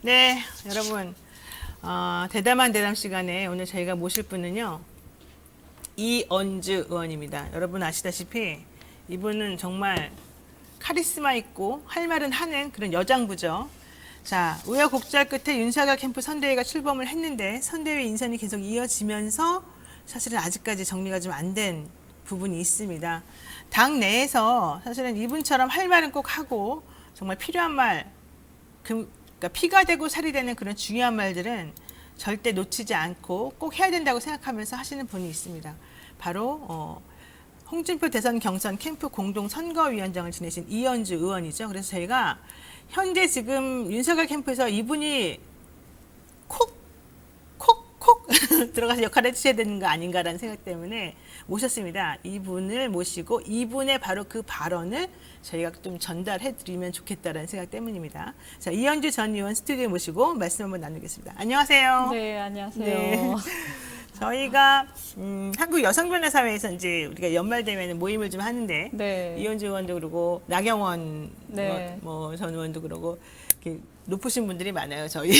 네, 여러분, 대담한 대담 시간에 오늘 저희가 모실 분은요, 이언주 의원입니다. 여러분 아시다시피 이분은 정말 카리스마 있고 할 말은 하는 그런 여장부죠. 자, 우여곡절 끝에 윤석열 캠프 선대위가 출범을 했는데 선대위 인선이 계속 이어지면서 사실은 아직까지 정리가 좀 안 된 부분이 있습니다. 당 내에서 사실은 이분처럼 할 말은 꼭 하고 정말 필요한 말, 그러니까 피가 되고 살이 되는 그런 중요한 말들은 절대 놓치지 않고 꼭 해야 된다고 생각하면서 하시는 분이 있습니다. 바로 홍준표 대선 경선 캠프 공동 선거위원장을 지내신 이언주 의원이죠. 그래서 저희가 현재 지금 윤석열 캠프에서 이분이 콕 들어가서 역할을 해주셔야 되는 거 아닌가라는 생각 때문에 모셨습니다. 이분을 모시고 이분의 바로 그 발언을 저희가 좀 전달해 드리면 좋겠다라는 생각 때문입니다. 자, 이언주 전 의원 스튜디오에 모시고 말씀 한번 나누겠습니다. 안녕하세요. 네, 안녕하세요. 네. 저희가 한국 여성변호사회에서 이제 우리가 연말 되면 모임을 좀 하는데 네. 이언주 의원도 그러고 나경원 네. 전 의원도 그러고 이렇게 높으신 분들이 많아요, 저희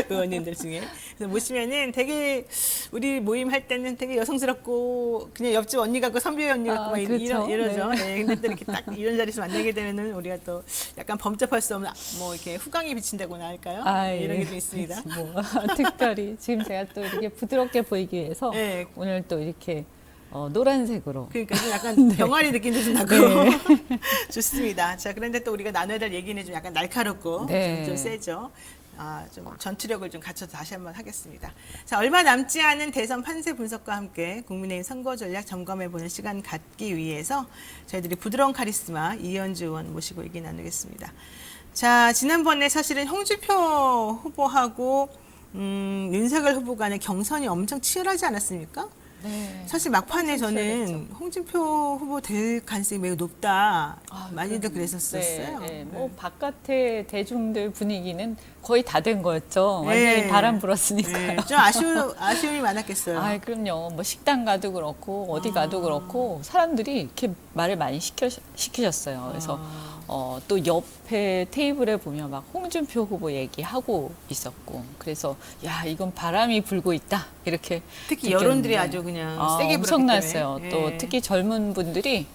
의원님들 중에. 그래서 보시면은 되게 우리 모임 할 때는 되게 여성스럽고 그냥 옆집 언니 같고 선배 언니 같고 막 그렇죠. 이러죠. 네. 네. 근데 또 이렇게 딱 이런 자리에서 만나게 되면은 우리가 또 약간 범접할 수 없는 뭐 이렇게 후광이 비친다고나 할까요? 네, 이런 게 좀 있습니다. 뭐, 특별히 지금 제가 또 이렇게 부드럽게 보이기 위해서 네. 오늘 또 이렇게 노란색으로. 그러니까 좀 약간 병아리 느낌도 좀 나고 좋습니다. 자, 그런데 또 우리가 나눠야 될 얘기는 좀 약간 날카롭고 네. 좀 세죠. 좀 전투력을 좀 갖춰서 다시 한번 하겠습니다. 자, 얼마 남지 않은 대선 판세 분석과 함께 국민의힘 선거 전략 점검해보는 시간 갖기 위해서 저희들이 부드러운 카리스마 이언주 의원 모시고 얘기 나누겠습니다. 자, 지난번에 사실은 홍준표 후보하고 윤석열 후보 간의 경선이 엄청 치열하지 않았습니까? 네. 사실 막판에 저는 치열했죠. 홍준표 후보 될 가능성이 매우 높다. 많이들 그럼, 그랬었어요. 네. 뭐 바깥의 대중들 분위기는 거의 다 된 거였죠. 완전히 네. 바람 불었으니까요. 네, 좀 아쉬움이 많았겠어요. 아, 그럼요. 뭐 식당 가도 그렇고 어디 가도 그렇고 사람들이 이렇게 말을 많이 시키셨어요. 그래서 또 옆에 테이블에 보면 막 홍준표 후보 얘기하고 있었고, 그래서 야, 이건 바람이 불고 있다 이렇게 특히 느꼈는데. 여론들이 아주 그냥 세게 불었기 엄청났어요. 때문에. 또 예. 특히 젊은 분들이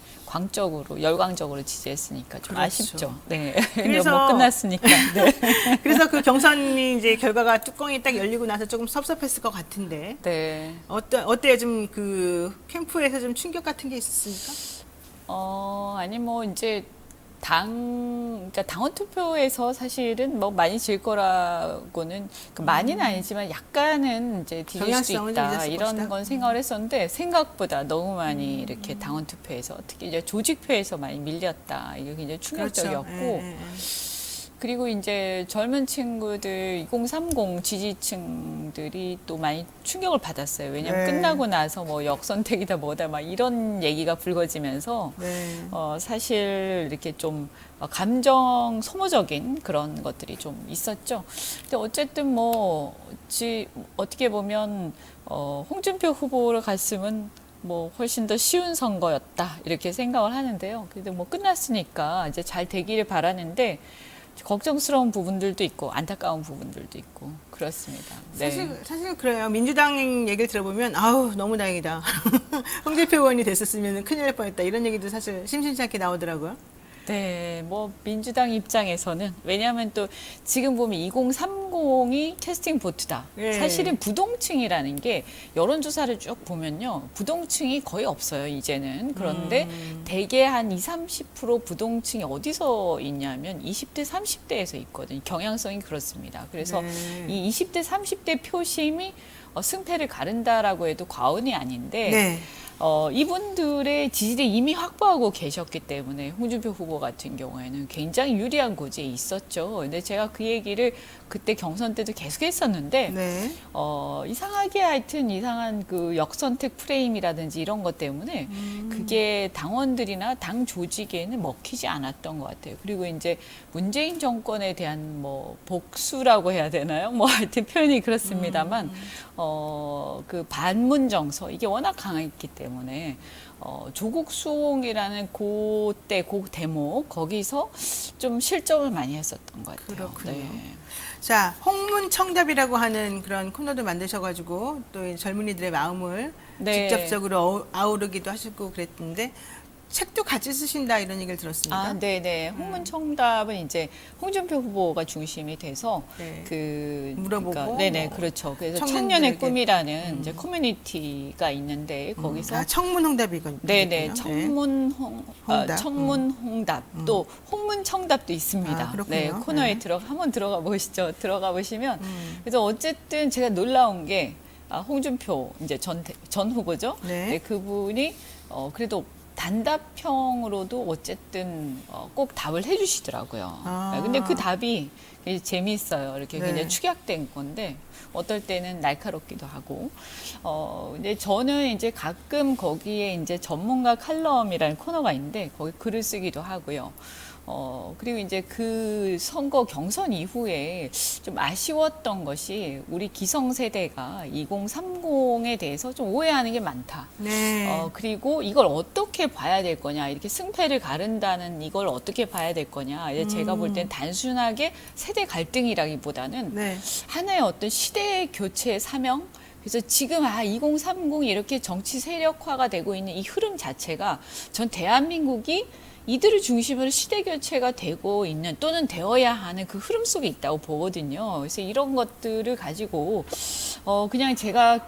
열광적으로 지지했으니까 좀 그렇죠. 아쉽죠. 네. 그래서- 뭐 끝났으니까. 네. 그래서 그 경선이 이제 결과가 뚜껑이 딱 열리고 나서 조금 섭섭했을 것 같은데 네. 어때요? 좀 그 캠프에서 좀 충격 같은 게 있었습니까? 아니 뭐 이제 그러니까 당원 투표에서 사실은 뭐 많이 질 거라고는 많이는 아니지만 약간은 이제 뒤질 수도 경향성은 좀 있다 있었을 이런 것이다. 건 생각을 했었는데 생각보다 너무 많이 이렇게 당원 투표에서 특히 이제 조직표에서 많이 밀렸다 이게 굉장히 충격적이었고 그렇죠. 예. 그리고 이제 젊은 친구들 2030 지지층들이 또 많이 충격을 받았어요. 왜냐하면 네. 끝나고 나서 뭐 역선택이다 뭐다 막 이런 얘기가 불거지면서 네. 사실 이렇게 좀 감정 소모적인 그런 것들이 좀 있었죠. 근데 어쨌든 뭐 어떻게 보면 홍준표 후보를 갔으면 뭐 훨씬 더 쉬운 선거였다 이렇게 생각을 하는데요. 근데 뭐 끝났으니까 이제 잘 되기를 바라는데 걱정스러운 부분들도 있고 안타까운 부분들도 있고 그렇습니다. 네. 사실 그래요. 민주당 얘기를 들어보면 아우 너무 다행이다. 홍준표 의원이 됐었으면 큰일 날 뻔했다. 이런 얘기도 사실 심심치 않게 나오더라고요. 네, 뭐 민주당 입장에서는 왜냐하면 또 지금 보면 2030이 캐스팅 보트다. 네. 사실은 부동층이라는 게 여론조사를 쭉 보면요, 부동층이 거의 없어요 이제는. 그런데 대개 한 20-30% 부동층이 어디서 있냐면 20대, 30대에서 있거든요. 경향성이 그렇습니다. 그래서 네. 이 20대, 30대 표심이 승패를 가른다라고 해도 과언이 아닌데. 네. 이분들의 지지를 이미 확보하고 계셨기 때문에 홍준표 후보 같은 경우에는 굉장히 유리한 고지에 있었죠. 근데 제가 그 얘기를 그때 경선 때도 계속 했었는데, 네. 이상하게 하여튼 이상한 그 역선택 프레임이라든지 이런 것 때문에 그게 당원들이나 당 조직에는 먹히지 않았던 것 같아요. 그리고 이제 문재인 정권에 대한 뭐 복수라고 해야 되나요? 뭐 하여튼 표현이 그렇습니다만, 그 반문 정서, 이게 워낙 강했기 때문에, 조국 수홍이라는 그 대목, 거기서 좀 실점을 많이 했었던 것 같아요. 그렇군요. 네. 자, 홍문청답이라고 하는 그런 코너도 만드셔가지고 또 이 젊은이들의 마음을 네. 직접적으로 아우르기도 하시고 그랬는데 책도 같이 쓰신다 이런 얘기를 들었습니다. 아, 네네. 홍문청답은 이제 홍준표 후보가 중심이 돼서 네. 그 물어보고 네네 뭐 그렇죠. 그래서 청년들에게. 청년의 꿈이라는 이제 커뮤니티가 있는데 거기서 아, 청문홍답이군요. 네네 홍답. 청문홍답 또 홍문청답도 있습니다. 아, 그렇군요. 네 코너에 네. 한번 들어가 보시죠. 들어가 보시면 그래서 어쨌든 제가 놀라운 게 홍준표 이제 전 후보죠. 네. 네, 그분이 그래도 단답형으로도 어쨌든 꼭 답을 해주시더라고요. 아. 네, 근데 그 답이 되게 재미있어요. 이렇게 네. 굉장히 축약된 건데 어떨 때는 날카롭기도 하고. 근데 저는 이제 가끔 거기에 이제 전문가 칼럼이라는 코너가 있는데 거기 글을 쓰기도 하고요. 그리고 이제 그 선거 경선 이후에 좀 아쉬웠던 것이 우리 기성세대가 2030에 대해서 좀 오해하는 게 많다. 네. 그리고 이걸 어떻게 봐야 될 거냐. 이렇게 승패를 가른다는 이걸 어떻게 봐야 될 거냐. 이제 제가 볼 땐 단순하게 세대 갈등이라기보다는 네. 하나의 어떤 시대 교체의 사명? 그래서 지금 2030이 이렇게 정치 세력화가 되고 있는 이 흐름 자체가 전 대한민국이 이들을 중심으로 시대 교체가 되고 있는 또는 되어야 하는 그 흐름 속에 있다고 보거든요. 그래서 이런 것들을 가지고 그냥 제가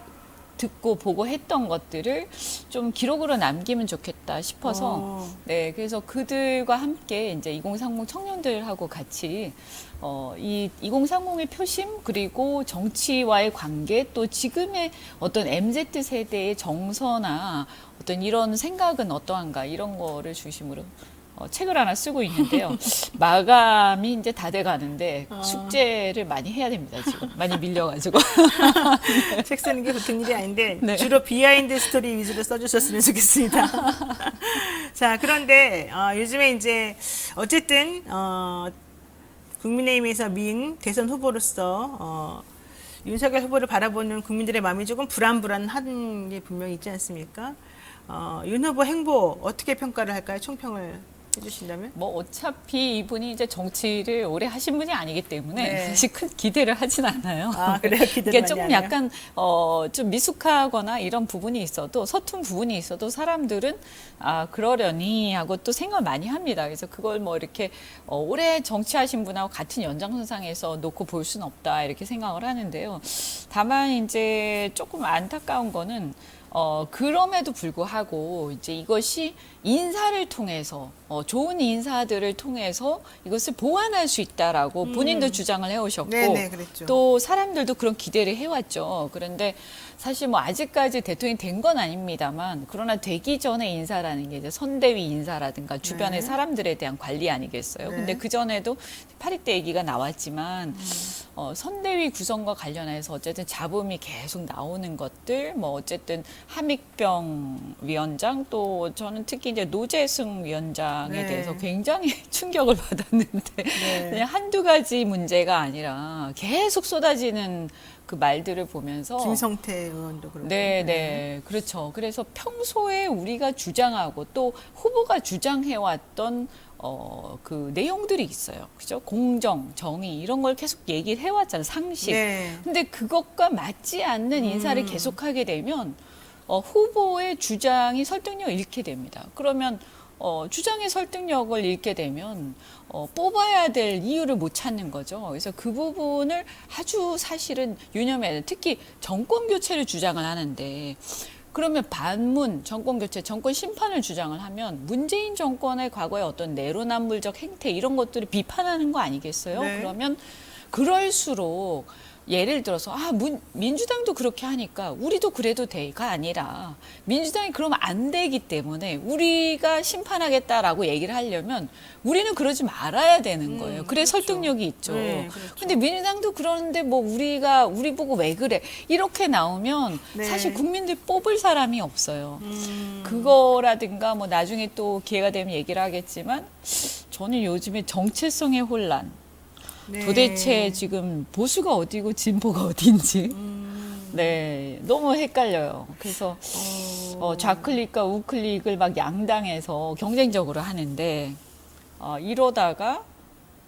듣고 보고 했던 것들을 좀 기록으로 남기면 좋겠다 싶어서 네 그래서 그들과 함께 이제 2030 청년들하고 같이 이 2030의 표심 그리고 정치와의 관계 또 지금의 어떤 MZ 세대의 정서나 어떤 이런 생각은 어떠한가 이런 거를 중심으로 책을 하나 쓰고 있는데요. 마감이 이제 다 돼가는데 숙제를 많이 해야 됩니다. 지금 많이 밀려가지고. 책 쓰는 게 보통 일이 아닌데 네. 주로 비하인드 스토리 위주로 써주셨으면 좋겠습니다. 자, 그런데 요즘에 이제 어쨌든 국민의힘에서 민 대선 후보로서 윤석열 후보를 바라보는 국민들의 마음이 조금 불안불안한 게 분명히 있지 않습니까? 윤 후보 행보 어떻게 평가를 할까요? 총평을 해주신다면? 뭐 어차피 이분이 이제 정치를 오래 하신 분이 아니기 때문에 네. 사실 큰 기대를 하진 않아요. 아, 그래요? 기대를 이게 많이 조금 안 해요? 약간 좀 미숙하거나 이런 부분이 있어도 서툰 부분이 있어도 사람들은 그러려니 하고 또 생각을 많이 합니다. 그래서 그걸 뭐 이렇게 오래 정치하신 분하고 같은 연장선상에서 놓고 볼 수는 없다 이렇게 생각을 하는데요. 다만 이제 조금 안타까운 거는 그럼에도 불구하고 이제 이것이 인사를 통해서 좋은 인사들을 통해서 이것을 보완할 수 있다라고 본인도 주장을 해오셨고 네네, 그랬죠. 또 사람들도 그런 기대를 해왔죠. 그런데 사실 뭐 아직까지 대통령이 된 건 아닙니다만 그러나 되기 전에 인사라는 게 이제 선대위 인사라든가 주변의 네. 사람들에 대한 관리 아니겠어요. 네. 근데 그 전에도 파리떼 얘기가 나왔지만 선대위 구성과 관련해서 어쨌든 잡음이 계속 나오는 것들 뭐 어쨌든 함익병 위원장 또 저는 특히 이제 노재승 위원장에 네. 대해서 굉장히 충격을 받았는데 네. 그냥 한두 가지 문제가 아니라 계속 쏟아지는 그 말들을 보면서 김성태 의원도 그렇고. 네, 네, 그렇죠. 그래서 평소에 우리가 주장하고 또 후보가 주장해왔던 그 내용들이 있어요. 그죠? 공정, 정의 이런 걸 계속 얘기를 해왔잖아요. 상식. 네. 근데 그것과 맞지 않는 인사를 계속하게 되면 후보의 주장이 설득력을 잃게 됩니다. 그러면 주장의 설득력을 잃게 되면 뽑아야 될 이유를 못 찾는 거죠. 그래서 그 부분을 아주 사실은 유념해야 돼요. 특히 정권 교체를 주장을 하는데 그러면 반문, 정권 교체, 정권 심판을 주장을 하면 문재인 정권의 과거의 어떤 내로남불적 행태 이런 것들을 비판하는 거 아니겠어요? 네. 그러면 그럴수록 예를 들어서 민주당도 그렇게 하니까 우리도 그래도 돼가 아니라 민주당이 그러면 안 되기 때문에 우리가 심판하겠다라고 얘기를 하려면 우리는 그러지 말아야 되는 거예요. 그래 그렇죠. 설득력이 있죠. 네, 그렇죠. 근데 민주당도 그러는데 뭐 우리 보고 왜 그래 이렇게 나오면 네. 사실 국민들 뽑을 사람이 없어요. 그거라든가 뭐 나중에 또 기회가 되면 얘기를 하겠지만 저는 요즘에 정체성의 혼란 네. 도대체 지금 보수가 어디고 진보가 어딘지 네 너무 헷갈려요. 그래서 좌클릭과 우클릭을 막 양당에서 경쟁적으로 하는데 이러다가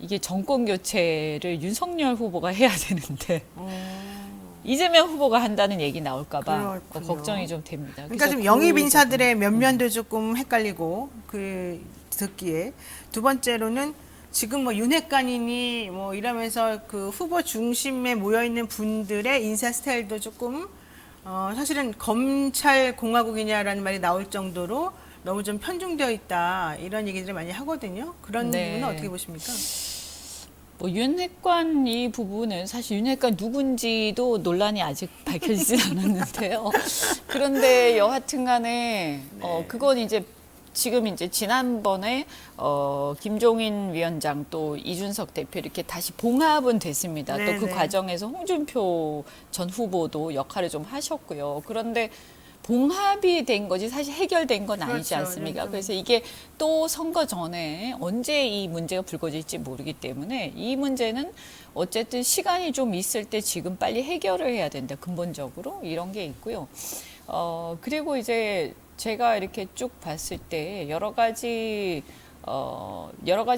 이게 정권 교체를 윤석열 후보가 해야 되는데 이재명 후보가 한다는 얘기 나올까봐 그렇군요. 걱정이 좀 됩니다. 그러니까 그래서 좀 영입 그 인사들의 면면도 조금 헷갈리고 그 듣기에 두 번째로는 지금 뭐 윤핵관이니 뭐 이러면서 그 후보 중심에 모여 있는 분들의 인사 스타일도 조금 사실은 검찰 공화국이냐라는 말이 나올 정도로 너무 좀 편중되어 있다 이런 얘기들을 많이 하거든요. 그런 네. 부분은 어떻게 보십니까? 뭐 윤핵관 이 부분은 사실 윤핵관 누군지도 논란이 아직 밝혀지진 않았는데요. 그런데 여하튼간에 그건 이제 지금 이제 지난번에 김종인 위원장 또 이준석 대표 이렇게 다시 봉합은 됐습니다. 또 그 네네. 과정에서 홍준표 전 후보도 역할을 좀 하셨고요. 그런데 봉합이 된 거지 사실 해결된 건 아니지 그렇죠. 않습니까? 좀- 그래서 이게 또 선거 전에 언제 이 문제가 불거질지 모르기 때문에 이 문제는 어쨌든 시간이 좀 있을 때 지금 빨리 해결을 해야 된다. 근본적으로 이런 게 있고요. 그리고 이제 제가 이렇게 쭉 봤을 때 여러 가지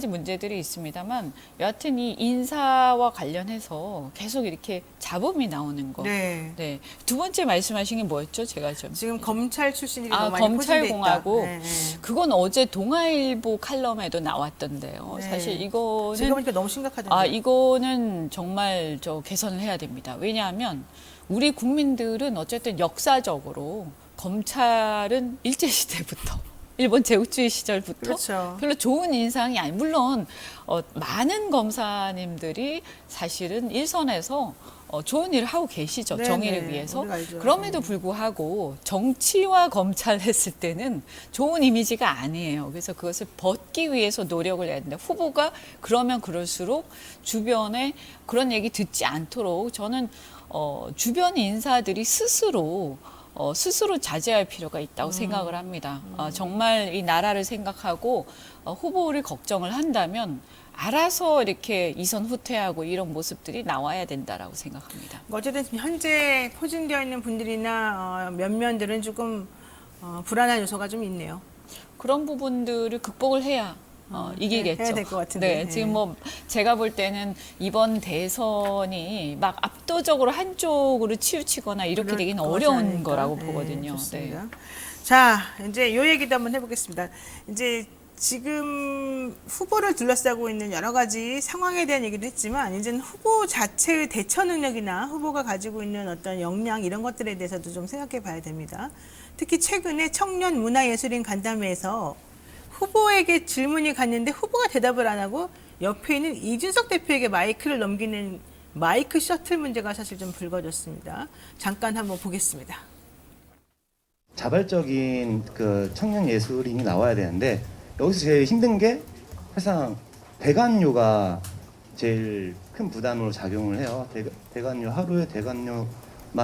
문제들이 있습니다만 여하튼 이 인사와 관련해서 계속 이렇게 잡음이 나오는 거. 네. 네. 두 번째 말씀하신 게 뭐였죠? 제가 좀 지금 검찰 출신이 너무 많이 포진돼 검찰공화국. 있다. 네, 네. 그건 어제 동아일보 칼럼에도 나왔던데요. 네. 사실 이거는 제가 보니까 너무 심각하던데. 이거는 정말 개선을 해야 됩니다. 왜냐하면 우리 국민들은 어쨌든 역사적으로 검찰은 일제시대부터 일본 제국주의 시절부터 그렇죠. 별로 좋은 인상이 아니 물론 많은 검사님들이 사실은 일선에서 좋은 일을 하고 계시죠. 네, 정의를 네. 위해서. 우리가 알죠. 그럼에도 불구하고 정치와 검찰 했을 때는 좋은 이미지가 아니에요. 그래서 그것을 벗기 위해서 노력을 해야 된다. 후보가 그러면 그럴수록 주변에 그런 얘기 듣지 않도록 저는 주변 인사들이 스스로 자제할 필요가 있다고 생각을 합니다. 정말 이 나라를 생각하고 후보를 걱정을 한다면 알아서 이렇게 이선 후퇴하고 이런 모습들이 나와야 된다라고 생각합니다. 어쨌든 지금 현재 포진되어 있는 분들이나 면면들은 조금 불안한 요소가 좀 있네요. 그런 부분들을 극복을 해야 이기겠죠. 해야 될 것 같은데. 네, 지금 뭐 제가 볼 때는 이번 대선이 막 압도적으로 한쪽으로 치우치거나 이렇게 그럴 되기는 것이 어려운 아닐까. 거라고 네, 보거든요. 좋습니다. 자, 이제 요 얘기도 한번 해보겠습니다. 이제 지금 후보를 둘러싸고 있는 여러 가지 상황에 대한 얘기도 했지만 이제는 후보 자체의 대처 능력이나 후보가 가지고 있는 어떤 역량 이런 것들에 대해서도 좀 생각해 봐야 됩니다. 특히 최근에 청년 문화예술인 간담회에서 후보에게 질문이 갔는데 후보가 대답을 안 하고 옆에 있는 이준석 대표에게 마이크를 넘기는 마이크 셔틀 문제가 사실 좀 불거졌습니다. 잠깐 한번 보겠습니다. 자발적인 그 청년 예술인이 나와야 되는데 여기서 제일 힘든 게 사실상 대관료가 제일 큰 부담으로 작용을 해요. 대관료 하루에 대관료만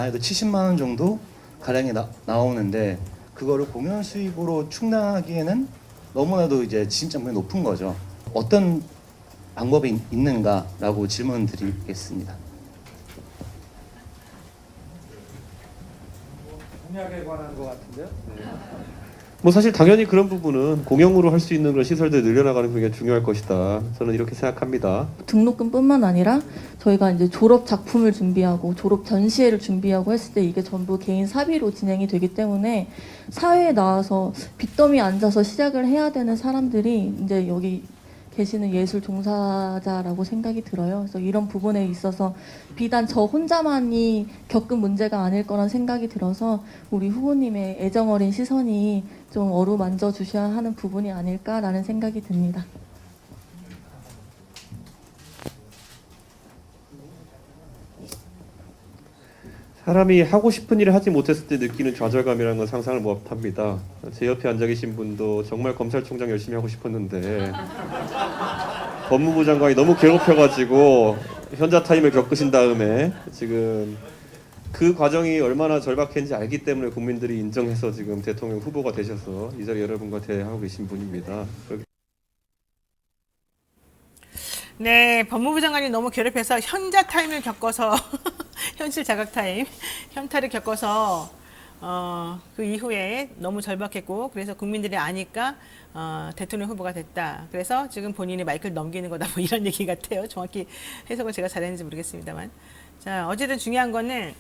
해도 70만 원 정도 가량이 나오는데 그거를 공연 수익으로 충당하기에는 너무나도 이제 지침장벽이 높은 거죠. 어떤 방법이 있는가라고 질문 드리겠습니다. 공약에 관한 것 같은데요. 네. 뭐 사실 당연히 그런 부분은 공영으로 할 수 있는 그런 시설들 늘려나가는 게 굉장히 중요할 것이다. 저는 이렇게 생각합니다. 등록금뿐만 아니라 저희가 이제 졸업 작품을 준비하고 졸업 전시회를 준비하고 했을 때 이게 전부 개인 사비로 진행이 되기 때문에 사회에 나와서 빚더미에 앉아서 시작을 해야 되는 사람들이 이제 여기 계시는 예술 종사자라고 생각이 들어요. 그래서 이런 부분에 있어서 비단 저 혼자만이 겪은 문제가 아닐 거란 생각이 들어서 우리 후보님의 애정어린 시선이 좀 어루만져 주셔야 하는 부분이 아닐까라는 생각이 듭니다. 사람이 하고 싶은 일을 하지 못했을 때 느끼는 좌절감이라는 건 상상을 못합니다. 제 옆에 앉아 계신 분도 정말 검찰총장 열심히 하고 싶었는데 법무부 장관이 너무 괴롭혀가지고 현자 타임을 겪으신 다음에 지금 그 과정이 얼마나 절박했는지 알기 때문에 국민들이 인정해서 지금 대통령 후보가 되셔서 이 자리 여러분과 대하고 계신 분입니다. 네, 법무부 장관이 너무 괴롭혀서 현자 타임을 겪어서 현실 자각 타임, 현타를 겪어서 그 이후에 너무 절박했고 그래서 국민들이 아니까 대통령 후보가 됐다. 그래서 지금 본인이 마이크를 넘기는 거다. 뭐 이런 얘기 같아요. 정확히 해석을 제가 잘했는지 모르겠습니다만. 자, 어쨌든 중요한 거는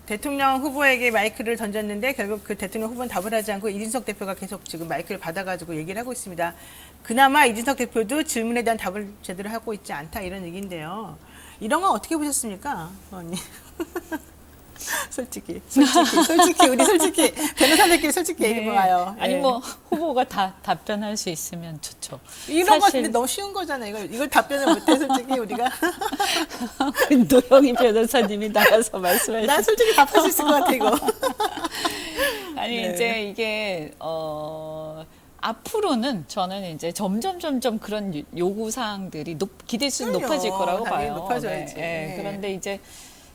대통령 후보에게 마이크를 던졌는데 결국 그 대통령 후보는 답을 하지 않고 이준석 대표가 계속 지금 마이크를 받아가지고 얘기를 하고 있습니다. 그나마 이준석 대표도 질문에 대한 답을 제대로 하고 있지 않다 이런 얘기인데요. 이런 건 어떻게 보셨습니까, 언니? 솔직히 우리 솔직히 변호사들끼리 솔직히 얘기해봐요. 아니 예. 뭐 후보가 다 답변할 수 있으면 좋죠. 이런 거 근데 너무 쉬운 거잖아요. 이걸 답변을 못해 솔직히 우리가. 노영희 변호사님이 나가서 말씀하시. 난 솔직히 답할 수 있을 것 같아 이거. 아니 네. 이제 이게 앞으로는 저는 이제 점점 그런 요구 사항들이 기대수는 그럼요. 높아질 거라고 당연히 봐요. 높아져야지. 네, 네. 그런데 이제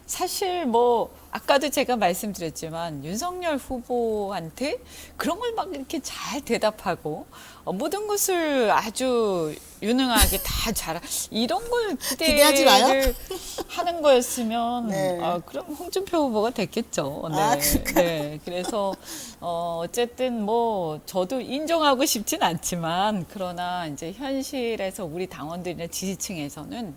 사실 뭐 아까도 제가 말씀드렸지만 윤석열 후보한테 그런 걸 막 이렇게 잘 대답하고 모든 것을 아주 유능하게 다 잘 이런 걸 기대하지 마요. 기대를 하는 거였으면 네. 그럼 홍준표 후보가 됐겠죠. 네. 아, 네. 그래서 어쨌든 뭐 저도 인정하고 싶진 않지만 그러나 이제 현실에서 우리 당원들이나 지지층에서는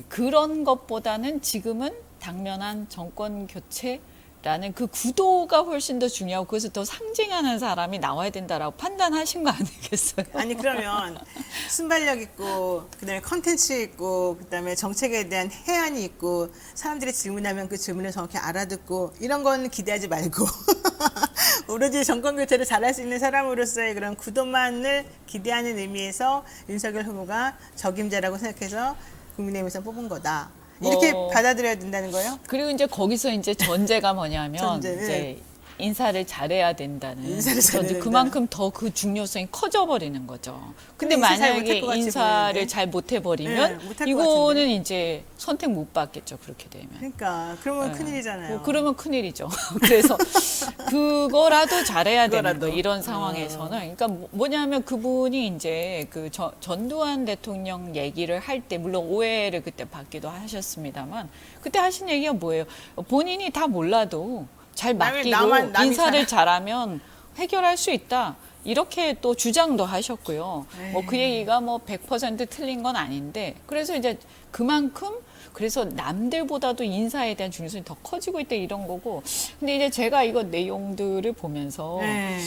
그런 것보다는 지금은 당면한 정권 교체라는 그 구도가 훨씬 더 중요하고 그것을 더 상징하는 사람이 나와야 된다라고 판단하신 거 아니겠어요? 아니 그러면 순발력 있고 그다음에 컨텐츠 있고 그다음에 정책에 대한 해안이 있고 사람들이 질문하면 그 질문을 정확히 알아듣고 이런 건 기대하지 말고 오로지 정권 교체를 잘할 수 있는 사람으로서의 그런 구도만을 기대하는 의미에서 윤석열 후보가 적임자라고 생각해서 국민의힘에서 뽑은 거다. 이렇게 받아들여야 된다는 거예요? 그리고 이제 거기서 이제 전제가 뭐냐면 전제는? 이제 인사를 잘해야 된다는 인사를 잘해야 된다. 그만큼 더 그 중요성이 커져 버리는 거죠. 근데 인사 잘 못할 만약에 것 같이 인사를 보이는데. 잘 못해 버리면 네, 못할 것 이거는 이제 선택 못 받겠죠. 그렇게 되면. 그러니까 그러면 네. 큰일이잖아요. 그러면 큰일이죠. 그래서 그거라도 잘해야 되는 그거라도. 거 이런 상황에서는 그러니까 뭐냐면 그분이 이제 그 전두환 대통령 얘기를 할 때 물론 오해를 그때 받기도 하셨습니다만 그때 하신 얘기가 뭐예요? 본인이 다 몰라도 잘 맡기고 남이 인사를 잘하면 해결할 수 있다. 이렇게 또 주장도 하셨고요. 뭐 그 얘기가 뭐 100% 틀린 건 아닌데 그래서 이제 그만큼 그래서 남들보다도 인사에 대한 중요성이 더 커지고 있다 이런 거고. 근데 이제 제가 이거 내용들을 보면서 네.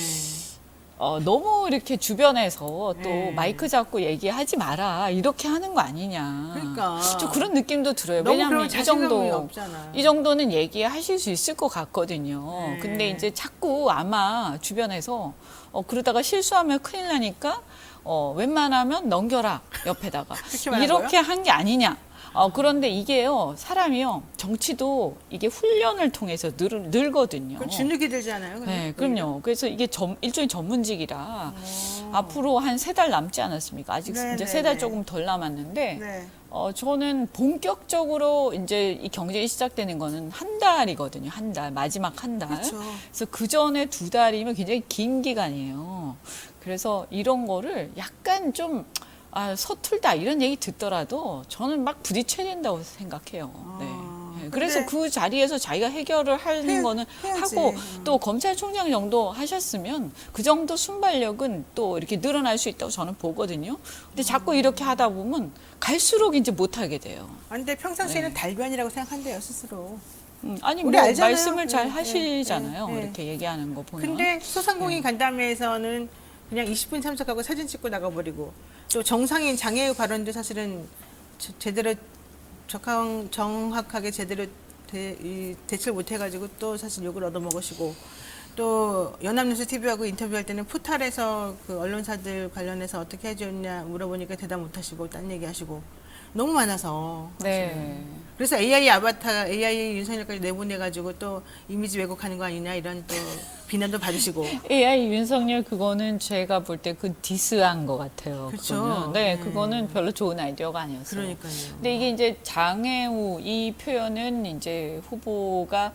너무 이렇게 주변에서 또 네. 마이크 잡고 얘기하지 마라 이렇게 하는 거 아니냐. 그러니까. 좀 그런 느낌도 들어요. 너무 왜냐하면 그런 자신감이 없잖아요. 이 정도는 얘기하실 수 있을 것 같거든요. 네. 근데 이제 자꾸 아마 주변에서 그러다가 실수하면 큰일 나니까 웬만하면 넘겨라 옆에다가 그렇게 말한 이렇게 한 게 아니냐. 그런데 이게요 사람이요 정치도 이게 훈련을 통해서 늘거든요. 그건 주눅이 들잖아요. 근데. 네, 그럼요. 그래서 이게 일종의 전문직이라 앞으로 한 3달 남지 않았습니까? 아직 네, 이제 네, 3달 네. 조금 덜 남았는데 네. 저는 본격적으로 이제 이 경쟁이 시작되는 거는 한 달이거든요. 한 달, 마지막 한 달. 그렇죠. 그래서 그 전에 2달이면 굉장히 긴 기간이에요. 그래서 이런 거를 약간 좀 서툴다 이런 얘기 듣더라도 저는 막 부딪혀야 된다고 생각해요. 네. 네. 그래서 근데 그 자리에서 자기가 해결을 하는 거는 해야지. 하고 또 검찰총장 정도 하셨으면 그 정도 순발력은 또 이렇게 늘어날 수 있다고 저는 보거든요. 근데 자꾸 이렇게 하다 보면 갈수록 이제 못하게 돼요. 근데 평상시에는 달변이라고 생각한대요 스스로. 아니 우리 뭐 알잖아요. 말씀을 잘 네, 하시잖아요. 네, 네. 이렇게 얘기하는 거 보면. 근데 소상공인 간담회에서는 그냥 20분 참석하고 사진 찍고 나가버리고 또 정상인 장애우 발언도 사실은 제대로 정확하게 제대로 대처를 못해가지고 또 사실 욕을 얻어먹으시고 또 연합뉴스 TV하고 인터뷰할 때는 포탈에서 그 언론사들 관련해서 어떻게 해줬냐 물어보니까 대답 못하시고 딴 얘기하시고 너무 많아서 네. 그래서 AI 아바타, AI 윤석열까지 내보내가지고 또 이미지 왜곡하는 거 아니냐 이런 또 비난도 받으시고. AI 윤석열 그거는 제가 볼 때 그 디스한 것 같아요. 그쵸. 그거는. 네, 그거는 별로 좋은 아이디어가 아니었어요. 그러니까요. 근데 이게 이제 장애우 이 표현은 이제 후보가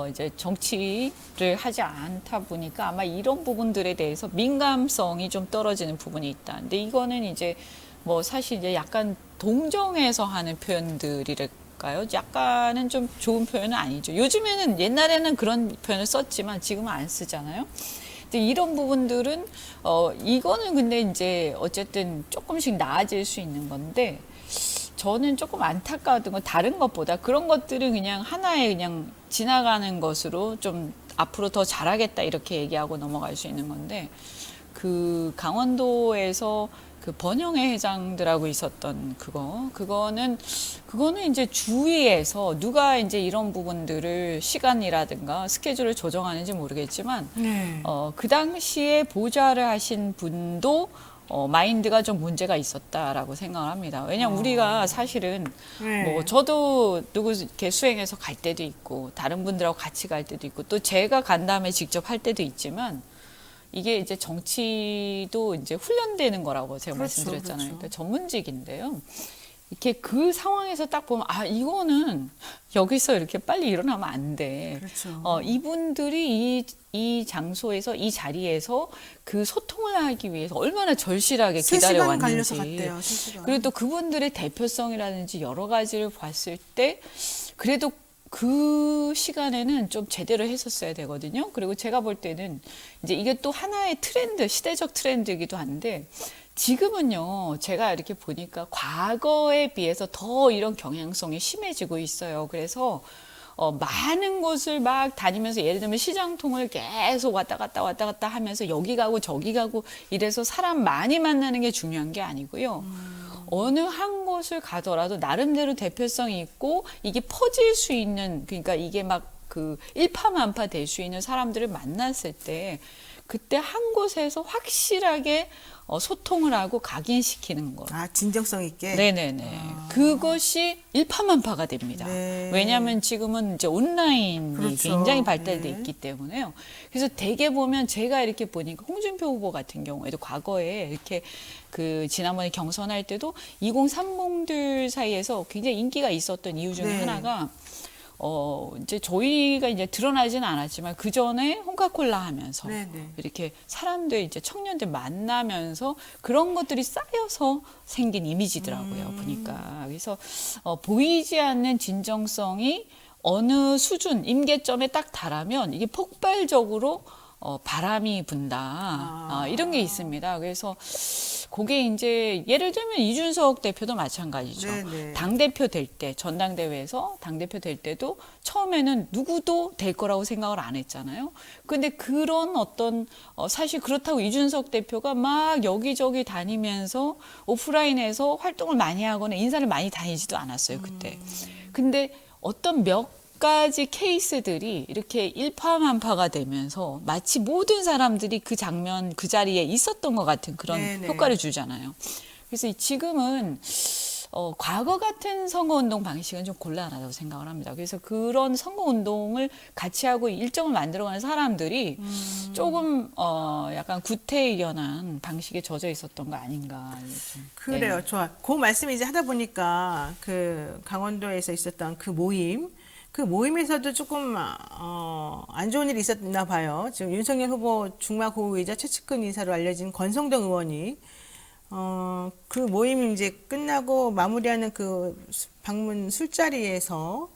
이제 정치를 하지 않다 보니까 아마 이런 부분들에 대해서 민감성이 좀 떨어지는 부분이 있다. 근데 이거는 이제 뭐 사실 이제 약간 동정에서 하는 표현들이라 그럴까요? 약간은 좀 좋은 표현은 아니죠. 요즘에는 옛날에는 그런 표현을 썼지만 지금은 안 쓰잖아요. 근데 이런 부분들은 이거는 근데 이제 어쨌든 조금씩 나아질 수 있는 건데 저는 조금 안타까웠던 건 다른 것보다 그런 것들은 그냥 하나의 그냥 지나가는 것으로 좀 앞으로 더 잘하겠다 이렇게 얘기하고 넘어갈 수 있는 건데 그 강원도에서 그 번영회 회장들하고 있었던 그거는 이제 주위에서 누가 이제 이런 부분들을 시간이라든가 스케줄을 조정하는지 모르겠지만 네. 그 당시에 보좌를 하신 분도 마인드가 좀 문제가 있었다라고 생각을 합니다. 왜냐하면 우리가 사실은 네. 뭐 저도 누구 이렇게 수행해서 갈 때도 있고 다른 분들하고 같이 갈 때도 있고 또 제가 간 다음에 직접 할 때도 있지만 이게 이제 정치도 이제 훈련되는 거라고 제가 그렇죠, 말씀드렸잖아요. 그렇죠. 그러니까 전문직인데요. 이렇게 그 상황에서 딱 보면 아 이거는 여기서 이렇게 빨리 일어나면 안 돼. 그렇죠. 이분들이 이 장소에서 이 자리에서 그 소통을 하기 위해서 얼마나 절실하게 3시간 기다려왔는지. 갈려서 갔대요. 3시간. 그리고 또 그분들의 대표성이라든지 여러 가지를 봤을 때 그래도 그 시간에는 좀 제대로 했었어야 되거든요. 그리고 제가 볼 때는 이제 이게 또 하나의 트렌드, 시대적 트렌드이기도 한데 지금은요, 제가 이렇게 보니까 과거에 비해서 더 이런 경향성이 심해지고 있어요. 그래서 많은 곳을 막 다니면서 예를 들면 시장통을 계속 왔다 갔다 하면서 여기 가고 저기 가고 이래서 사람 많이 만나는 게 중요한 게 아니고요. 어느 한 곳을 가더라도 나름대로 대표성이 있고 이게 퍼질 수 있는 그러니까 이게 막 그 일파만파 될 수 있는 사람들을 만났을 때 그때 한 곳에서 확실하게 소통을 하고 각인시키는 것. 아, 진정성 있게. 네네네. 그것이 일파만파가 됩니다. 네. 왜냐하면 지금은 이제 온라인이 그렇죠. 굉장히 발달돼 네. 있기 때문에요. 그래서 대개 보면 제가 이렇게 보니까 홍준표 후보 같은 경우에도 과거에 이렇게 그 지난번에 경선할 때도 2030들 사이에서 굉장히 인기가 있었던 이유 중에 네. 하나가 이제 저희가 이제 드러나지는 않았지만 그 전에 홍카콜라 하면서 네네. 이렇게 사람들 이제 청년들 만나면서 그런 것들이 쌓여서 생긴 이미지더라고요. 보니까 그래서 보이지 않는 진정성이 어느 수준 임계점에 딱 달하면 이게 폭발적으로 바람이 분다 이런 게 있습니다. 그래서 그게 이제 예를 들면 이준석 대표도 마찬가지죠. 네네. 당대표 될 때, 전당대회에서 당대표 될 때도 처음에는 누구도 될 거라고 생각을 안 했잖아요. 근데 그런 어떤, 사실 그렇다고 이준석 대표가 막 여기저기 다니면서 오프라인에서 활동을 많이 하거나 인사를 많이 다니지도 않았어요, 그때. 근데 어떤 몇 가지 케이스들이 이렇게 일파만파가 되면서 마치 모든 사람들이 그 장면, 그 자리에 있었던 것 같은 그런 네네. 효과를 주잖아요. 그래서 지금은 과거 같은 선거운동 방식은 좀 곤란하다고 생각을 합니다. 그래서 그런 선거운동을 같이 하고 일정을 만들어가는 사람들이 조금 약간 구태의연한 방식에 젖어 있었던 거 아닌가. 좀. 그래요. 네. 좋아. 그 말씀 이제 하다 보니까 그 강원도에서 있었던 그 모임, 그 모임에서도 조금 안 좋은 일이 있었나 봐요. 지금 윤석열 후보 중마 고위이자 최측근 인사로 알려진 권성동 의원이 그 모임이 이제 끝나고 마무리하는 그 방문 술자리에서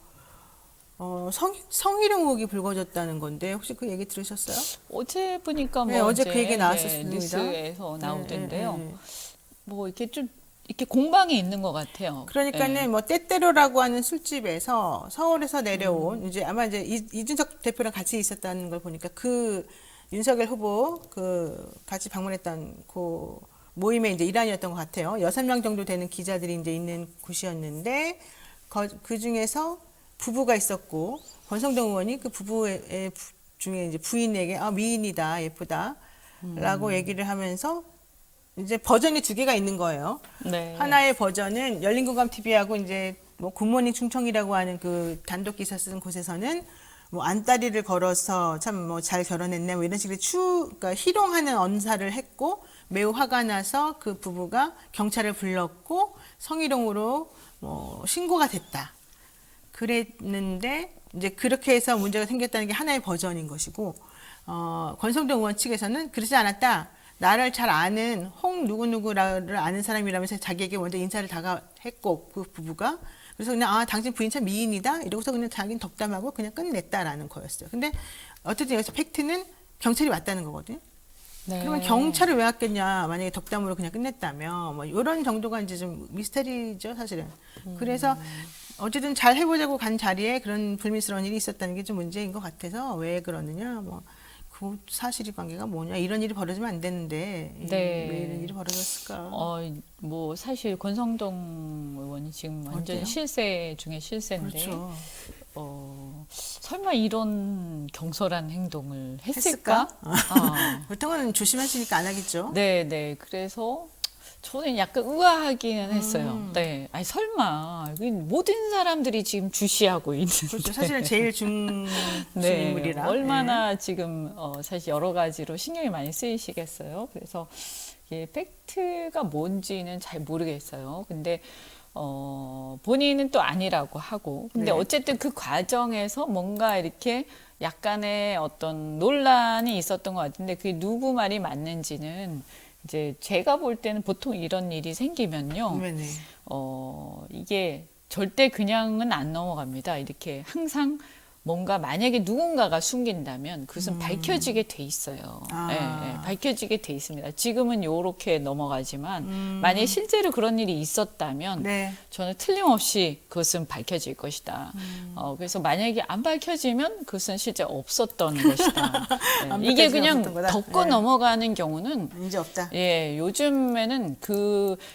성희롱 의혹이 불거졌다는 건데 혹시 그 얘기 들으셨어요? 어제 보니까 뭐 네, 어제 이제, 그 얘기 나왔었습니다. 뉴스에서 나오던데요. 네. 뭐 이렇게 좀 이렇게 공방이 있는 것 같아요. 그러니까는 네. 뭐 때때로라고 하는 술집에서 서울에서 내려온 이제 아마 이제 이준석 대표랑 같이 있었다는 걸 보니까 그 윤석열 후보 그 같이 방문했던 그 모임의 이제 일환이었던 것 같아요. 6명 정도 되는 기자들이 이제 있는 곳이었는데 그 중에서 부부가 있었고 권성동 의원이 그 부부의 중에 이제 부인에게 미인이다 예쁘다라고 얘기를 하면서 이제 버전이 2개가 있는 거예요. 네. 하나의 버전은 열린공감TV하고 이제 뭐 굿모닝 충청이라고 하는 그 단독 기사 쓴 곳에서는 뭐 안다리를 걸어서 참 뭐 잘 결혼했네 뭐 이런 식의 그러니까 희롱하는 언사를 했고 매우 화가 나서 그 부부가 경찰을 불렀고 성희롱으로 뭐 신고가 됐다. 그랬는데 이제 그렇게 해서 문제가 생겼다는 게 하나의 버전인 것이고 권성동 의원 측에서는 그러지 않았다. 나를 잘 아는 누구누구를 아는 사람이라면서 자기에게 먼저 인사를 다가했고 그 부부가 그래서 그냥 당신 부인 참 미인이다 이러고서 그냥 자기는 덕담하고 그냥 끝냈다라는 거였어요. 근데 어쨌든 여기서 팩트는 경찰이 왔다는 거거든요. 네. 그러면 경찰을 왜 왔겠냐? 만약에 덕담으로 그냥 끝냈다면 뭐 이런 정도가 이제 좀 미스터리죠, 사실은. 그래서 어쨌든 잘 해보자고 간 자리에 그런 불미스러운 일이 있었다는 게 좀 문제인 것 같아서 왜 그러느냐? 뭐 그 사실이 관계가 뭐냐? 이런 일이 벌어지면 안 되는데 네. 왜 이런 일이 벌어졌을까? 뭐 사실 권성동 의원이 지금 완전 어때요? 실세 중에 실세인데 그렇죠. 설마 이런 경솔한 행동을 했을까? 했을까? 보통은 조심하시니까 안 하겠죠. 네. 그래서 저는 약간 의아하기는 했어요. 네. 아니, 설마. 모든 사람들이 지금 주시하고 있는. 그렇죠. 사실은 제일 중인물이라. 얼마나 지금 사실 여러 가지로 신경이 많이 쓰이시겠어요. 그래서 이게 팩트가 뭔지는 잘 모르겠어요. 근데 본인은 또 아니라고 하고. 근데 네. 어쨌든 그 과정에서 뭔가 이렇게 약간의 어떤 논란이 있었던 것 같은데 그게 누구 말이 맞는지는 이제 제가 볼 때는 보통 이런 일이 생기면요. 네네. 이게 절대 그냥은 안 넘어갑니다. 이렇게 항상 뭔가 만약에 누군가가 숨긴다면 그것은 밝혀지게 돼 있어요. 네, 밝혀지게 돼 있습니다. 지금은 요렇게 넘어가지만 만약에 실제로 그런 일이 있었다면 네. 저는 틀림없이 그것은 밝혀질 것이다. 그래서 만약에 안 밝혀지면 그것은 실제 없었던 것이다. 네, 이게 그냥 없었던 거다. 덮고 네. 넘어가는 경우는 이제 없다. 예, 요즘에는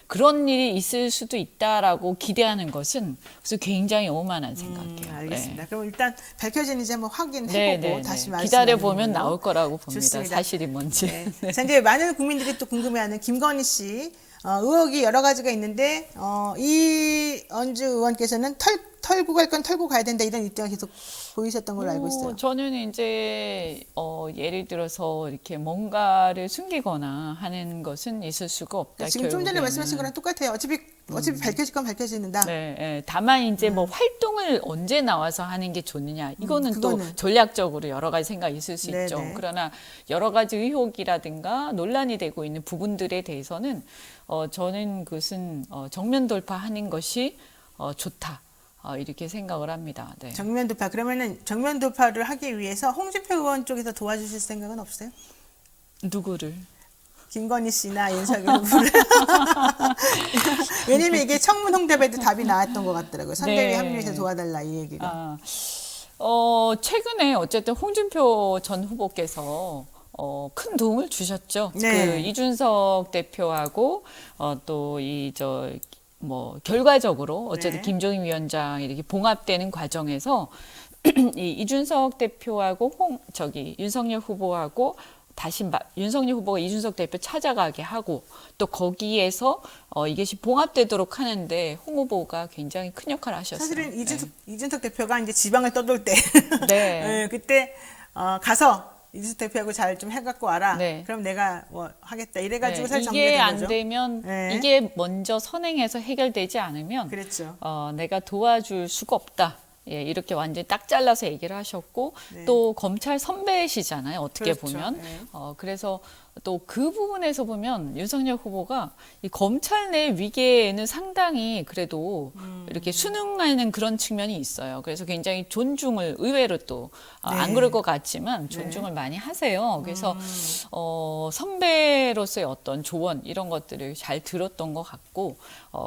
그런 일이 있을 수도 있다라고 기대하는 것은 그래서 굉장히 오만한 생각이에요. 알겠습니다. 네. 그럼 일단 밝혀지는지 한번 확인해보고 다시 말씀드리는 기다려 보면 걸로. 나올 거라고 봅니다. 좋습니다. 사실이 뭔지. 네. 자, 이제 많은 국민들이 또 궁금해하는 김건희 씨 의혹이 여러 가지가 있는데 이언주 의원께서는 털고 갈 건 털고 가야 된다 이런 입장을 계속 보이셨던 걸로 알고 있어요. 저는 이제 예를 들어서 이렇게 뭔가를 숨기거나 하는 것은 있을 수가 없다. 지금 좀 전에 결국에는. 말씀하신 거랑 똑같아요. 어차피 밝혀질 건 밝혀지는다. 네, 예. 다만 이제 뭐 활동을 언제 나와서 하는 게 좋느냐 이거는 또 그거는. 전략적으로 여러 가지 생각이 있을 수 있죠. 네네. 그러나 여러 가지 의혹이라든가 논란이 되고 있는 부분들에 대해서는 저는 그것은 정면 돌파하는 것이 좋다. 이렇게 생각을 합니다. 네. 정면 돌파. 그러면은 정면 돌파를 하기 위해서 홍준표 의원 쪽에서 도와주실 생각은 없어요? 누구를? 김건희 씨나 윤석열 후보를. 왜냐면 이게 청문 홍답에도 답이 나왔던 것 같더라고요. 선대위 네. 합류해서 도와달라 이 얘기가. 최근에 어쨌든 홍준표 전 후보께서 큰 도움을 주셨죠. 네. 그 이준석 대표하고 또 결과적으로 어쨌든 네. 김종인 위원장 이렇게 봉합되는 과정에서 이 이준석 대표하고 윤석열 후보하고 다시 윤석열 후보가 이준석 대표 찾아가게 하고 또 거기에서 이것이 봉합되도록 하는데 홍 후보가 굉장히 큰 역할을 하셨어요. 사실은 이준석 대표가 이제 지방을 떠돌 때 네. 네, 그때 가서 이준석 대표하고 잘 좀 해갖고 와라. 네. 그럼 내가 뭐 하겠다. 이래가지고 네, 살 이게 정리된 안 거죠. 되면 네. 이게 먼저 선행해서 해결되지 않으면 그랬죠. 내가 도와줄 수가 없다. 예, 이렇게 완전히 딱 잘라서 얘기를 하셨고 네. 또 검찰 선배시잖아요. 어떻게 그렇죠. 보면. 네. 그래서 또 그 부분에서 보면 윤석열 후보가 이 검찰 내 위계에는 상당히 그래도 이렇게 순응하는 그런 측면이 있어요. 그래서 굉장히 존중을 의외로 또 안 네. 그럴 것 같지만 존중을 많이 하세요. 그래서 선배로서의 어떤 조언 이런 것들을 잘 들었던 것 같고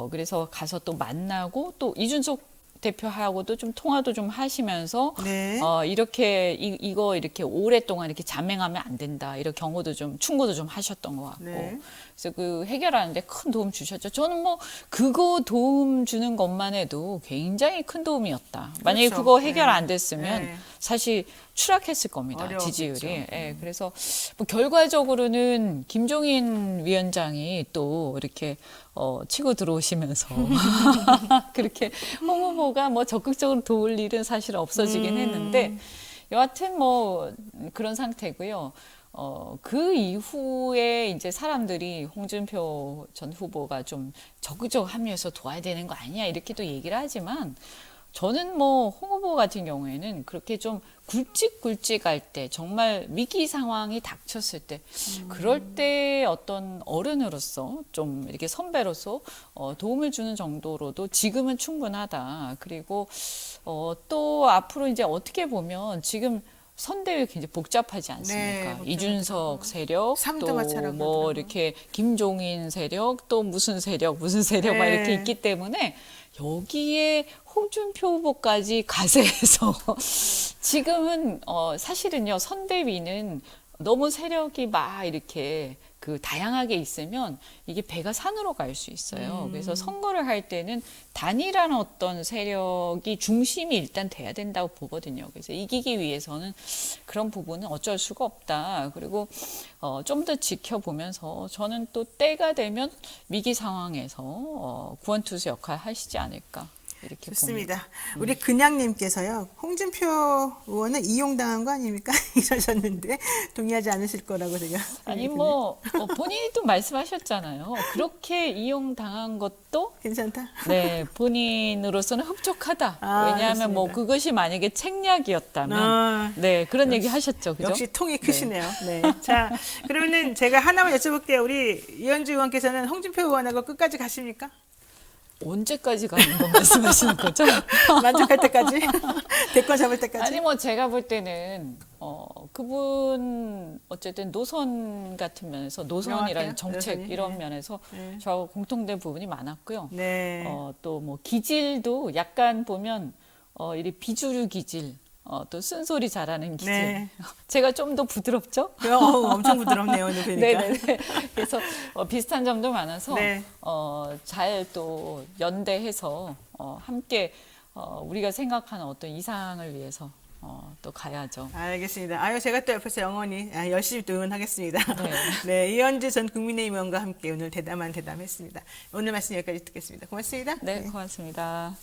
그래서 가서 또 만나고 또 이준석 대표하고도 좀 통화도 좀 하시면서 네. 이렇게 이거 이렇게 오랫동안 이렇게 잠행하면 안 된다 이런 경우도 좀 충고도 좀 하셨던 것 같고 네. 그래서 그 해결하는데 큰 도움 주셨죠. 저는 뭐 그거 도움 주는 것만 해도 굉장히 큰 도움이었다. 만약에 그렇죠. 그거 해결 네. 안 됐으면 네. 사실 추락했을 겁니다. 어려웠겠죠. 지지율이. 예, 그래서 뭐 결과적으로는 김종인 위원장이 또 이렇게 치고 들어오시면서 그렇게 홍 후보가 뭐 적극적으로 도울 일은 사실 없어지긴 했는데 여하튼 뭐 그런 상태고요. 그 이후에 이제 사람들이 홍준표 전 후보가 좀 적극적으로 합류해서 도와야 되는 거 아니냐 이렇게 또 얘기를 하지만 저는 뭐 홍 후보 같은 경우에는 그렇게 좀 굵직굵직할 때 정말 위기 상황이 닥쳤을 때 그럴 때 어떤 어른으로서 좀 이렇게 선배로서 도움을 주는 정도로도 지금은 충분하다. 그리고 또 앞으로 이제 어떻게 보면 지금 선대위 굉장히 복잡하지 않습니까? 네, 이준석 세력, 삼도 마차라고 또 뭐 하더라고요. 이렇게 김종인 세력, 또 무슨 세력 막 네. 이렇게 있기 때문에 여기에 홍준표 후보까지 가세해서 지금은 사실은요 선대위는 너무 세력이 막 이렇게 그 다양하게 있으면 이게 배가 산으로 갈 수 있어요. 그래서 선거를 할 때는 단일한 어떤 세력이 중심이 일단 돼야 된다고 보거든요. 그래서 이기기 위해서는 그런 부분은 어쩔 수가 없다. 그리고 좀 더 지켜보면서 저는 또 때가 되면 위기 상황에서 구원투수 역할 하시지 않을까. 이렇게 좋습니다. 봅니다. 우리 근양님께서요. 홍준표 의원은 이용당한 거 아닙니까? 이러셨는데 동의하지 않으실 거라고 제가 아니 생각이 뭐 본인이 또 말씀하셨잖아요. 그렇게 이용당한 것도 드네요. 괜찮다. 네 본인으로서는 흡족하다. 아, 왜냐하면 뭐 좋습니다. 그것이 만약에 책략이었다면 아, 네 그런 얘기 하셨죠, 그죠? 역시 통이 크시네요. 네. 자, 그러면은 제가 하나만 여쭤볼게요. 우리 이현주 의원께서는 홍준표 의원하고 끝까지 가십니까? 언제까지 가는 거 말씀하시는 거죠? 만족할 때까지? 대권 잡을 때까지? 아니 뭐 제가 볼 때는 그분 어쨌든 노선 같은 면에서 명확해요? 노선이라는 정책 노선이? 이런 네. 면에서 네. 저하고 공통된 부분이 많았고요. 네. 또 뭐 기질도 약간 보면 이 비주류 기질, 또 쓴소리 잘하는 기질. 네. 제가 좀 더 부드럽죠? 엄청 부드럽네요, 오늘 보니까. 네네네. 그래서 비슷한 점도 많아서 네. 잘 또 연대해서 함께 우리가 생각하는 어떤 이상을 위해서 또 가야죠. 알겠습니다. 아유, 제가 또 옆에서 영원히 열심히 또 응원하겠습니다. 네. 네, 이현주 전 국민의힘 의원과 함께 오늘 대담했습니다. 오늘 말씀 여기까지 듣겠습니다. 고맙습니다. 네, 고맙습니다.